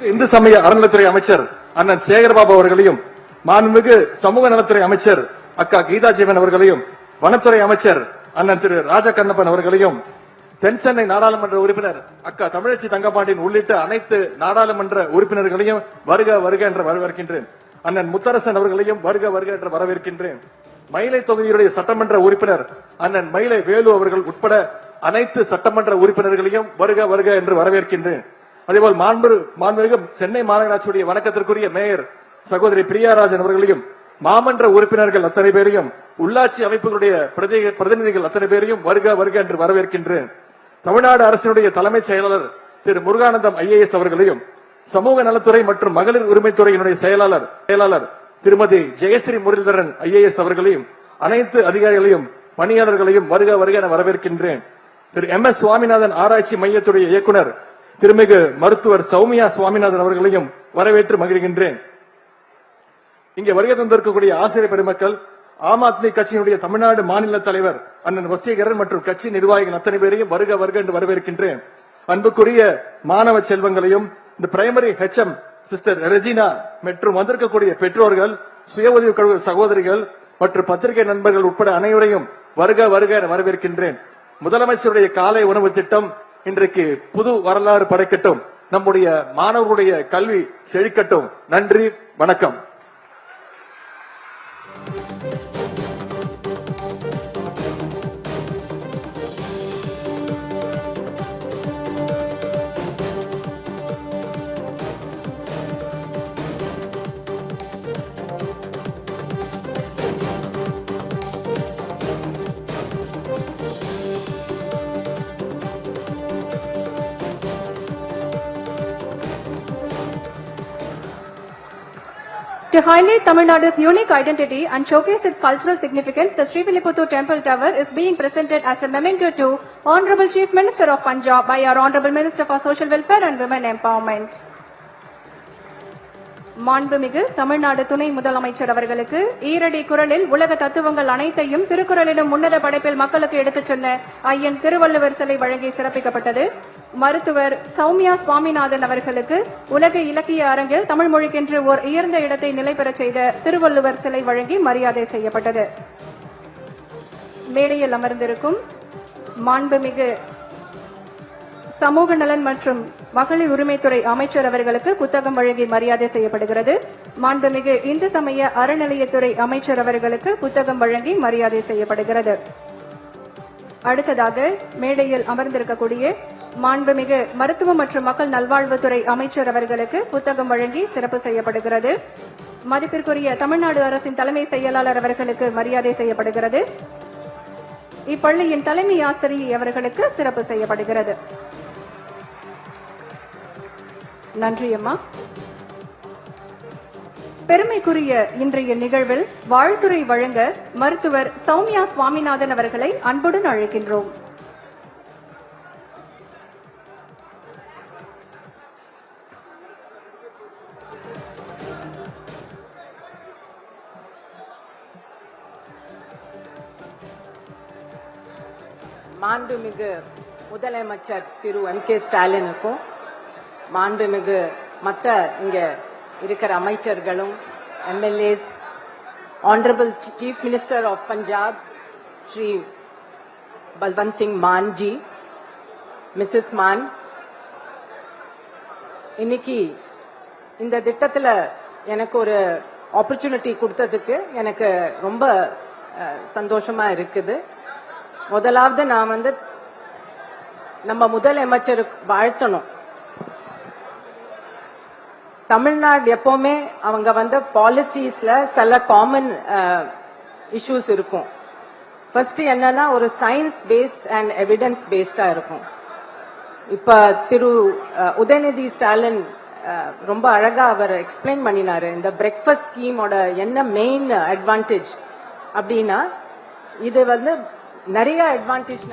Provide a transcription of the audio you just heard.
இந்து சமய அறநிலைத்துறை அமைச்சர் அண்ணன் சேகர்பாபு அவர்களையும், மாண்புமிகு சமூக நலத்துறை அமைச்சர் அக்கா கீதா ஜீவன் அவர்களையும், வனத்துறை அமைச்சர் அண்ணன் திரு ராஜகண்ணப்பன் அவர்களையும், தென் சென்னை நாடாளுமன்ற உறுப்பினர் அக்கா தமிழச்சி தங்கப்பாண்டியன் உள்ளிட்ட அனைத்து நாடாளுமன்ற உறுப்பினர்களையும் வருக வருக என்று வரவேற்கின்றேன். அண்ணன் முத்தரசன் அவர்களையும் வருக வருக என்று வரவேற்கின்றேன். மயிலை தொகுதியுடைய சட்டமன்ற உறுப்பினர் அண்ணன் மயிலை வேலு அவர்கள் உட்பட அனைத்து சட்டமன்ற உறுப்பினர்களையும் வருக வருக என்று வரவேற்கின்றேன். அதேபோல் மாண்புமிகு சென்னை மாநகராட்சியுடைய வணக்கத்திற்குரிய மேயர் சகோதரி பிரியாராஜன் அவர்களையும், மாமன்ற உறுப்பினர்கள் அத்தனை பேரையும், உள்ளாட்சி அமைப்புகளுடைய பிரதிநிதிகள் அத்தனை பேரையும் வருக வருக என்று வரவேற்கின்றேன். தமிழ்நாடு அரசினுடைய தலைமைச் செயலாளர் திரு முருகானந்தம் IAS அவர்களையும், சமூக நலத்துறை மற்றும் மகளிர் உரிமைத்துறையினுடைய செயலாளர் திருமதி ஜெயஸ்ரீ முரளிதரன் IAS அவர்களையும், அனைத்து அதிகாரிகளையும் பணியாளர்களையும் வருக வருக என வரவேற்கின்றேன். திரு MS சுவாமிநாதன் ஆராய்ச்சி மையத்துடைய இயக்குனர் திருமிகு மருத்துவர் சௌமியா சுவாமிநாதன் அவர்களையும் வரவேற்று மகிழ்கின்றேன். இங்கே வருகை தந்திருக்கக்கூடிய ஆசிரியர் பெருமக்கள், ஆம் ஆத்மி கட்சியினுடைய தமிழ்நாடு மாநில தலைவர் அண்ணன் வசீகரன் மற்றும் கட்சி நிர்வாகிகள் அத்தனை பேரையும் வருக வருக என்று வரவேற்கின்றேன். அன்புக்குரிய மாணவ செல்வங்களையும், இந்த பிரைமரி HM சிஸ்டர் ரெஜினா மற்றும் வந்திருக்கக்கூடிய பெற்றோர்கள், சுய உதவி குழு சகோதரிகள் மற்றும் பத்திரிகை நண்பர்கள் உட்பட அனைவரையும் வருக வருக என வரவேற்கின்றேன். முதலமைச்சருடைய காலை உணவு திட்டம் இன்றைக்கு புது வரலாறு படைக்கட்டும். நம்முடைய மாணவர்களுடைய கல்வி செழிக்கட்டும். நன்றி, வணக்கம். To highlight Tamil Nadu's unique identity and showcase its cultural significance, the Srivilliputtur Temple Tower is being presented as a memento to Honorable Chief Minister of Punjab by our Honorable Minister for Social Welfare and Women Empowerment. மாண்புமிகு தமிழ்நாடு துணை முதலமைச்சர் அவர்களுக்கு ஈரடி குரலில் உலக தத்துவங்கள் அனைத்தையும் திருக்குறளிலும் உன்னத படைப்பில் மக்களுக்கு எடுத்துச் சொன்ன ஐயன் திருவள்ளுவர் சிலை வழங்கி சிறப்பிக்கப்பட்டது. மருத்துவர் சௌமியா சுவாமிநாதன் அவர்களுக்கு உலக இலக்கிய அரங்கில் தமிழ் மொழிக்கென்று ஓர் உயர்ந்த இடத்தை நிலை பெறச் செய்த திருவள்ளுவர் சிலை வழங்கி மரியாதை செய்யப்பட்டது. மேடையில் அமர்ந்திருக்கும் மாண்புமிகு சமூக நலன் மற்றும் மகளிர் உரிமைத்துறை அமைச்சர் அவர்களுக்கு புத்தகம் வழங்கி மரியாதை செய்யப்படுகிறது. மாண்புமிகு இந்து சமய அறநிலையத்துறை அமைச்சர் அவர்களுக்கு புத்தகம் வழங்கி மரியாதை செய்யப்படுகிறது. அடுத்ததாக மேடையில் அமர்ந்திருக்கக்கூடிய மாண்புமிகு மருத்துவ மற்றும் மக்கள் நல்வாழ்வுத்துறை அமைச்சர் அவர்களுக்கு புத்தகம் வழங்கி சிறப்பு செய்யப்படுகிறது. மதிப்பிற்குரிய தமிழ்நாடு அரசின் தலைமை செயலாளர் அவர்களுக்கு மரியாதை செய்யப்படுகிறது. இப்பள்ளியின் தலைமை ஆசிரியை அவர்களுக்கு சிறப்பு செய்யப்படுகிறது. நன்றி அம்மா. பெருமைக்குரிய இன்றைய நிகழ்வில் வாழ்த்துரை வழங்க மருத்துவர் சௌமியா சுவாமிநாதன் அவர்களை அன்புடன் அழைக்கின்றோம். மாண்புமிகு முதலமைச்சர் திரு MK ஸ்டாலினுக்கும், மாண்புமிகு மற்ற இங்க இருக்கிற அமைச்சர்களும், MLAs, Honorable Chief Minister of Punjab Shri Balwant Singh Mann ji, Mrs. Mann, இன்னைக்கு இந்த திட்டத்துல எனக்கு ஒரு ஆப்பர்ச்சுனிட்டி கொடுத்ததுக்கு எனக்கு ரொம்ப சந்தோஷமா இருக்குது. முதலாவது நான் நம்ம முதலமைச்சருக்கு வாழ்த்தணும். தமிழ்நாடு எப்பவுமே அவங்க பாலிசிஸ்ல சில காமன் இஷ்யூஸ் இருக்கும். ஃபர்ஸ்ட் என்னன்னா ஒரு சயின்ஸ் பேஸ்ட் அண்ட் எவிடன்ஸ் பேஸ்டா இருக்கும். இப்ப திரு உதயநிதி ஸ்டாலின் ரொம்ப அழகா அவர் எக்ஸ்பிளைன் பண்ணினாரு. இந்த பிரேக்ஃபாஸ்ட் ஸ்கீமோட என்ன மெயின் அட்வான்டேஜ் அப்படின்னா, இது நிறைய அட்வான்டேஜ்